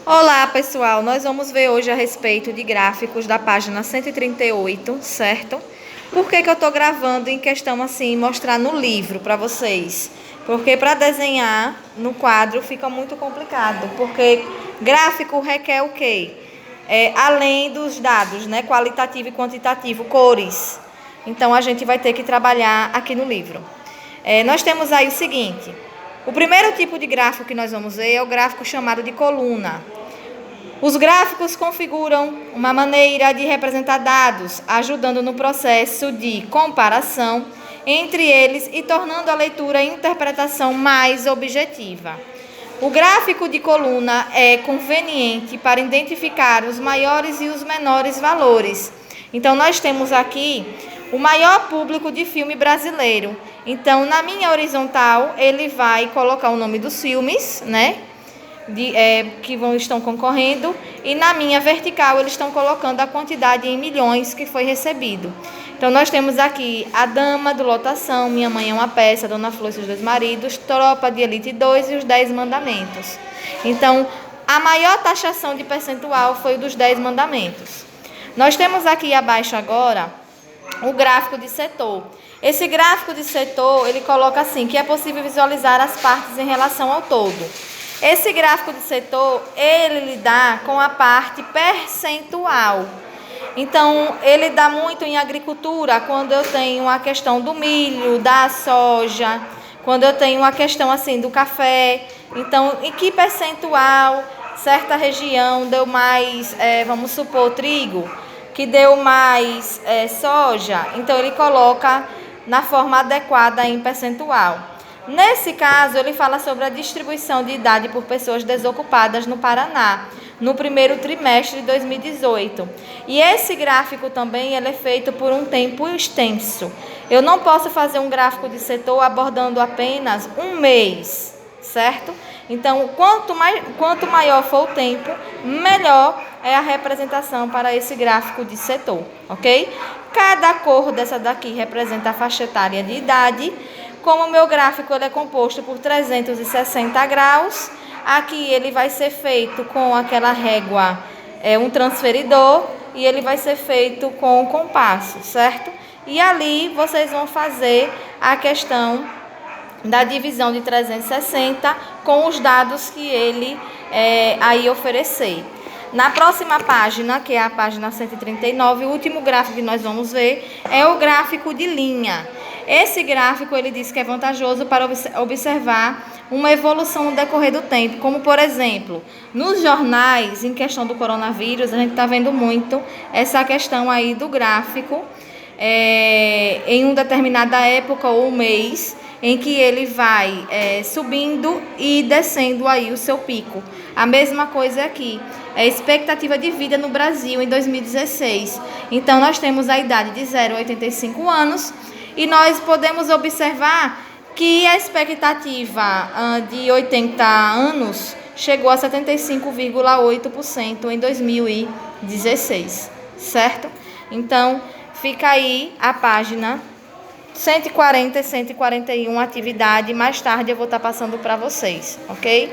Olá, pessoal! Nós vamos ver hoje a respeito de gráficos da página 138, certo? Por que eu estou gravando em questão assim, mostrar no livro para vocês? Porque para desenhar no quadro fica muito complicado, porque gráfico requer o quê? Além dos dados, né? Qualitativo e quantitativo, cores. Então, a gente vai ter que trabalhar aqui no livro. Nós temos aí o seguinte... O primeiro tipo de gráfico que nós vamos ver é o gráfico chamado de coluna. Os gráficos configuram uma maneira de representar dados, ajudando no processo de comparação entre eles e tornando a leitura e interpretação mais objetiva. O gráfico de coluna é conveniente para identificar os maiores e os menores valores. Então, nós temos aqui o maior público de filme brasileiro. Então, na minha horizontal, ele vai colocar o nome dos filmes, né? Que estão concorrendo, e na minha vertical eles estão colocando a quantidade em milhões que foi recebido. Então nós temos aqui A Dama do Lotação, Minha Mãe é uma Peça, Dona Flor e seus Dois Maridos, Tropa de Elite 2 e os 10 Mandamentos. Então a maior taxação de percentual foi o dos 10 Mandamentos. Nós temos aqui abaixo agora o gráfico de setor. Esse gráfico de setor, ele coloca assim, que é possível visualizar as partes em relação ao todo. Esse gráfico de setor, ele lida com a parte percentual. Então, ele dá muito em agricultura, quando eu tenho a questão do milho, da soja, quando eu tenho a questão assim do café. Então, em que percentual certa região deu mais, vamos supor, trigo, que deu mais soja. Então, ele coloca na forma adequada em percentual. Nesse caso, ele fala sobre a distribuição de idade por pessoas desocupadas no Paraná, no primeiro trimestre de 2018. E esse gráfico também ele é feito por um tempo extenso. Eu não posso fazer um gráfico de setor abordando apenas um mês, certo? Então, quanto maior for o tempo, melhor é a representação para esse gráfico de setor, ok? Cada cor dessa daqui representa a faixa etária de idade. Como o meu gráfico ele é composto por 360 graus, aqui ele vai ser feito com aquela régua, um transferidor, e ele vai ser feito com o compasso, certo? E ali vocês vão fazer a questão da divisão de 360 com os dados que ele aí oferecer. Na próxima página, que é a página 139, o último gráfico que nós vamos ver é o gráfico de linha. Esse gráfico, ele diz que é vantajoso para observar uma evolução no decorrer do tempo, como, por exemplo, nos jornais, em questão do coronavírus, a gente está vendo muito essa questão aí do gráfico, em uma determinada época ou mês, em que ele vai subindo e descendo aí o seu pico. A mesma coisa aqui, a expectativa de vida no Brasil em 2016. Então, nós temos a idade de 0 a 85 anos, e nós podemos observar que a expectativa de 80 anos chegou a 75,8% em 2016, certo? Então, fica aí a página 140 e 141, atividade. Mais tarde eu vou estar passando para vocês, ok?